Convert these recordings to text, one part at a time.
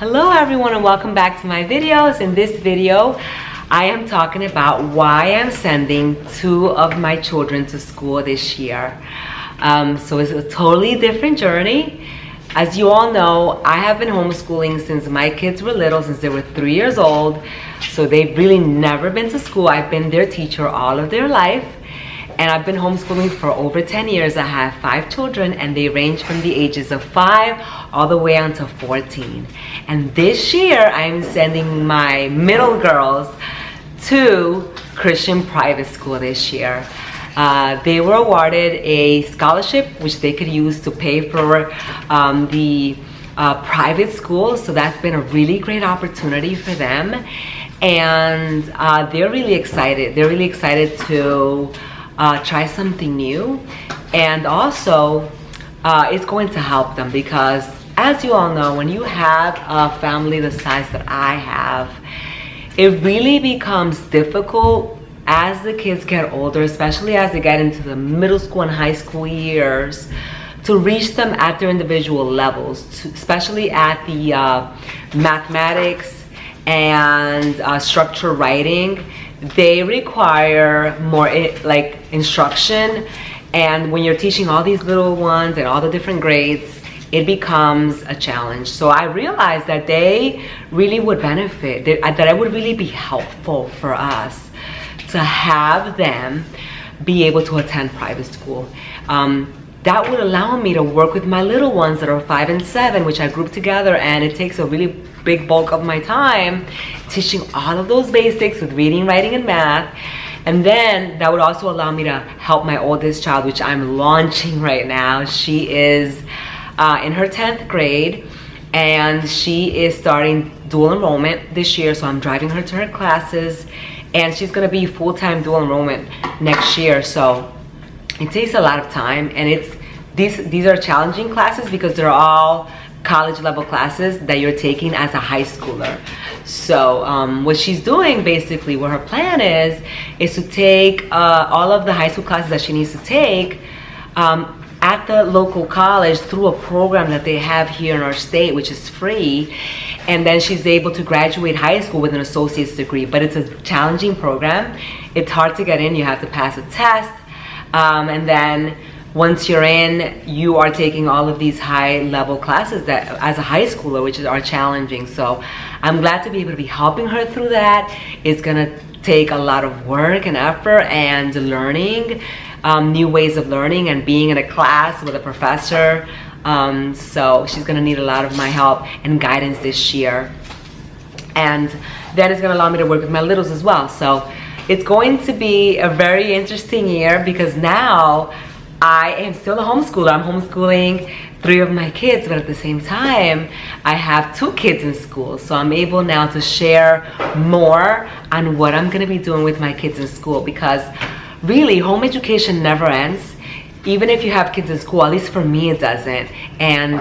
Hello everyone and welcome back to my videos. In this video, I am talking about why I'm sending two of my children to school this year. So it's a totally different journey. As you all know, I have been homeschooling since my kids were little, since they were 3 years old. So they've really never been to school. I've been their teacher all of their life. And I've been homeschooling for over 10 years. I have 5 children and they range from the ages of 5 all the way on to 14. And this year I'm sending my middle girls to Christian private school this year. They were awarded a scholarship which they could use to pay for the private school. So that's been a really great opportunity for them. And they're really excited. They're really excited to try something new, and also it's going to help them because, as you all know, when you have a family the size that I have, it really becomes difficult as the kids get older, especially as they get into the middle school and high school years, to reach them at their individual levels, especially at the mathematics and structured writing. They require more instruction, and when you're teaching all these little ones and all the different grades, it becomes a challenge. So I realized that they really would benefit, that it would really be helpful for us to have them be able to attend private school. That would allow me to work with my little ones that are 5 and 7, which I group together, and it takes a really big bulk of my time teaching all of those basics with reading, writing, and math. And then that would also allow me to help my oldest child, which I'm launching right now. She is in her 10th grade, and she is starting dual enrollment this year, so I'm driving her to her classes, and she's going to be full-time dual enrollment next year. So it takes a lot of time, and these are challenging classes because they're all college level classes that you're taking as a high schooler. So what she's doing, basically what her plan is to take all of the high school classes that she needs to take at the local college through a program that they have here in our state, which is free. And then she's able to graduate high school with an associate's degree. But it's a challenging program. It's hard to get in. You have to pass a test. And then once you're in, you are taking all of these high level classes that as a high schooler, which are challenging. So I'm glad to be able to be helping her through that. It's gonna take a lot of work and effort and learning, new ways of learning and being in a class with a professor. So she's gonna need a lot of my help and guidance this year. And that is gonna allow me to work with my littles as well. So it's going to be a very interesting year because now I am still a homeschooler. I'm homeschooling 3 of my kids, but at the same time, I have 2 kids in school. So I'm able now to share more on what I'm gonna be doing with my kids in school, because really home education never ends. Even if you have kids in school, at least for me it doesn't. And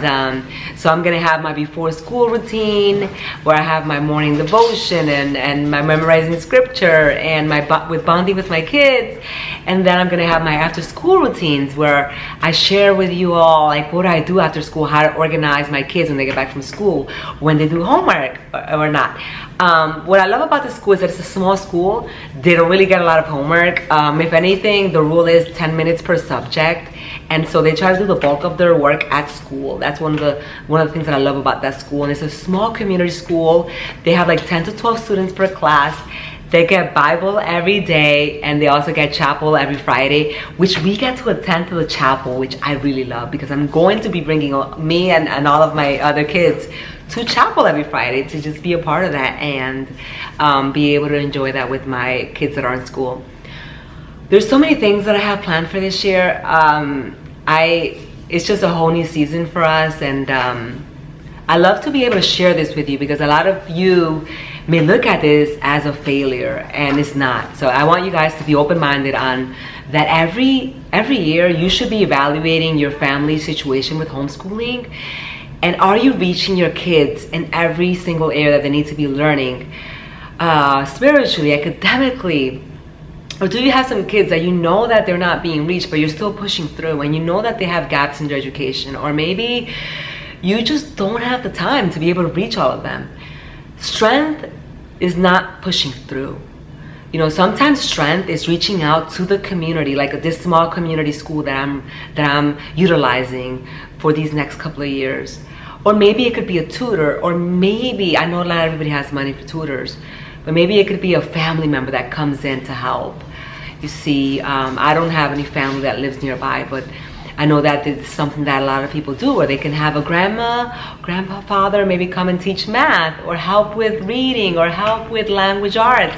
so I'm gonna have my before school routine where I have my morning devotion and my memorizing scripture and my bonding with my kids. And then I'm gonna have my after school routines where I share with you all like what I do after school, how to organize my kids when they get back from school, when they do homework or not. What I love about the school is that it's a small school. They don't really get a lot of homework. If anything, the rule is 10 minutes per subject. And so they try to do the bulk of their work at school. That's one of the things that I love about that school. And it's a small community school. They have like 10 to 12 students per class. They get Bible every day, and they also get chapel every Friday, which we get to attend to the chapel, which I really love because I'm going to be bringing me and all of my other kids to chapel every Friday to just be a part of that and be able to enjoy that with my kids that are in school. There's so many things that I have planned for this year. It's just a whole new season for us, and I love to be able to share this with you because a lot of you may look at this as a failure, and it's not. So I want you guys to be open-minded on that. Every year you should be evaluating your family situation with homeschooling, and are you reaching your kids in every single area that they need to be learning, spiritually, academically? Or do you have some kids that you know that they're not being reached, but you're still pushing through, and you know that they have gaps in their education? Or maybe you just don't have the time to be able to reach all of them. Strength is not pushing through. You know, sometimes strength is reaching out to the community, like this small community school that I'm utilizing for these next couple of years. Or maybe it could be a tutor, or maybe, I know not everybody has money for tutors, but maybe it could be a family member that comes in to help. You see, I don't have any family that lives nearby, but I know that it's something that a lot of people do, where they can have a grandpa, father maybe come and teach math, or help with reading, or help with language arts.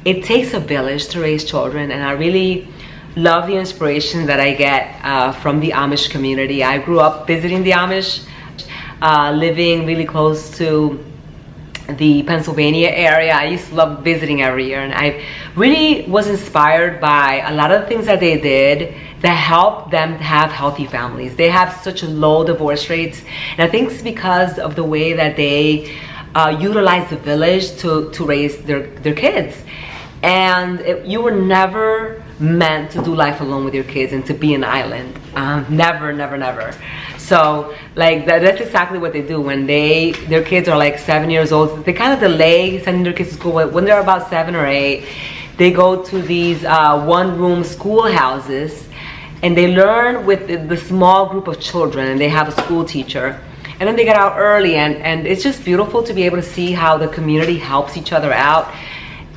It takes a village to raise children, and I really love the inspiration that I get from the Amish community. I grew up visiting the Amish, living really close to the Pennsylvania area. I used to love visiting every year, and I really was inspired by a lot of the things that they did that helped them have healthy families. They have such low divorce rates, and I think it's because of the way that they utilize the village to raise their kids. And you were never meant to do life alone with your kids and to be an island. Never, never, never. So like that's exactly what they do. When their kids are like 7 years old, they kind of delay sending their kids to school. When they're about 7 or 8, they go to these one-room schoolhouses, and they learn with the small group of children, and they have a school teacher. And then they get out early, and it's just beautiful to be able to see how the community helps each other out,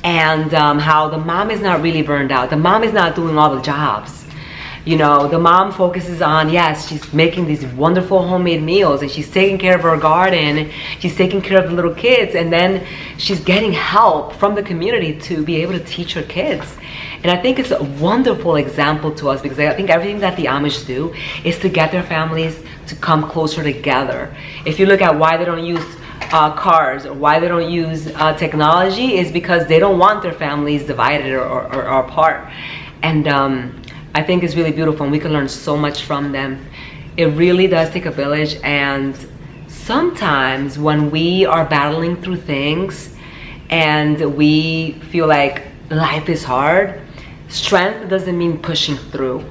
and how the mom is not really burned out. The mom is not doing all the jobs. You know, the mom focuses on, yes, she's making these wonderful homemade meals, and she's taking care of her garden, she's taking care of the little kids, and then she's getting help from the community to be able to teach her kids. And I think it's a wonderful example to us, because I think everything that the Amish do is to get their families to come closer together. If you look at why they don't use cars, or why they don't use technology, is because they don't want their families divided or apart. And I think it's really beautiful, and we can learn so much from them. It really does take a village, and sometimes when we are battling through things and we feel like life is hard, strength doesn't mean pushing through.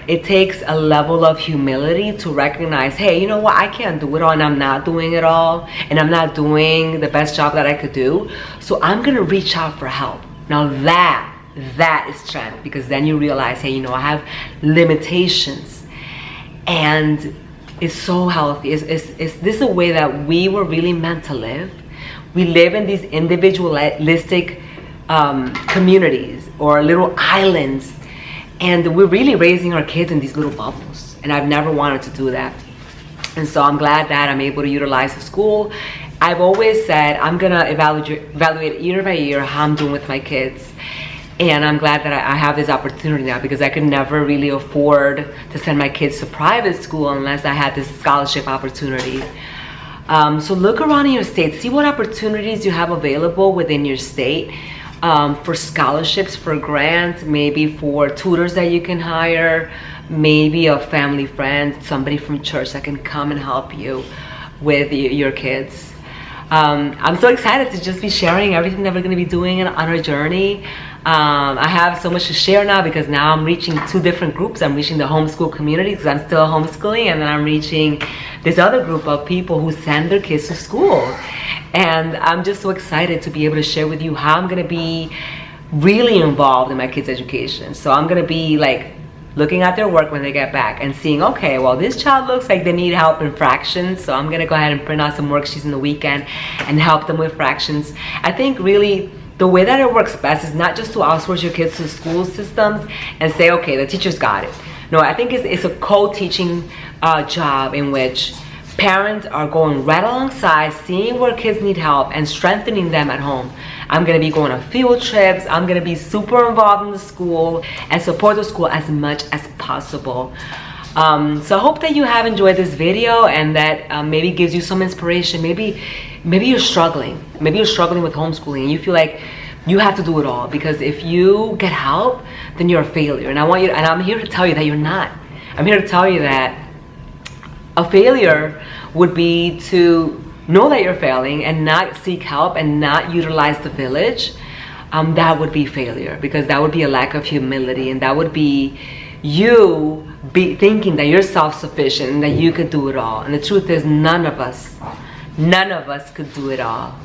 It takes a level of humility to recognize, hey, you know what, I can't do it all, and I'm not doing it all, and I'm not doing the best job that I could do, so I'm gonna reach out for help. Now that is strength, because then you realize, hey, you know, I have limitations, and it's so healthy. Is this a way that we were really meant to live? We live in these individualistic communities or little islands, and we're really raising our kids in these little bubbles, and I've never wanted to do that. And so I'm glad that I'm able to utilize the school. I've always said I'm gonna evaluate year by year how I'm doing with my kids. And I'm glad that I have this opportunity now, because I could never really afford to send my kids to private school unless I had this scholarship opportunity. So look around in your state, see what opportunities you have available within your state for scholarships, for grants, maybe for tutors that you can hire, maybe a family friend, somebody from church that can come and help you with your kids. I'm so excited to just be sharing everything that we're going to be doing on our journey. I have so much to share now, because now I'm reaching 2 different groups. I'm reaching the homeschool community, because I'm still homeschooling, and then I'm reaching this other group of people who send their kids to school. And I'm just so excited to be able to share with you how I'm going to be really involved in my kids' education. So I'm going to be like looking at their work when they get back and seeing, okay, well, this child looks like they need help in fractions, so I'm going to go ahead and print out some worksheets in the weekend and help them with fractions. I think really the way that it works best is not just to outsource your kids to school systems and say, okay, the teachers got it. No, I think it's a co-teaching job in which parents are going right alongside, seeing where kids need help and strengthening them at home. I'm going to be going on field trips. I'm going to be super involved in the school and support the school as much as possible. So I hope that you have enjoyed this video, and that maybe gives you some inspiration. Maybe you're struggling. Maybe you're struggling with homeschooling and you feel like you have to do it all, because if you get help, then you're a failure. And I'm here to tell you that you're not. I'm here to tell you that a failure would be to know that you're failing and not seek help and not utilize the village. That would be failure, because that would be a lack of humility, and that would be you be thinking that you're self-sufficient and that you could do it all. And the truth is, none of us could do it all.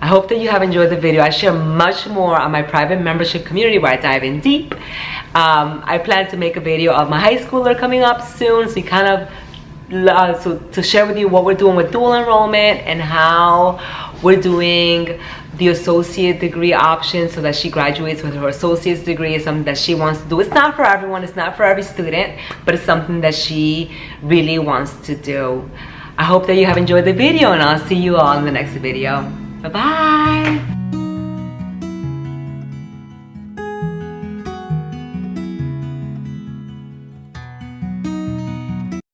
I hope that you have enjoyed the video. I share much more on my private membership community where I dive in deep. I plan to make a video of my high schooler coming up soon, so we kind of so to share with you what we're doing with dual enrollment and how we're doing the associate degree option so that she graduates with her associate's degree. Is something that she wants to do. It's not for everyone, it's not for every student, but it's something that she really wants to do. I hope that you have enjoyed the video, and I'll see you all in the next video. Bye-bye.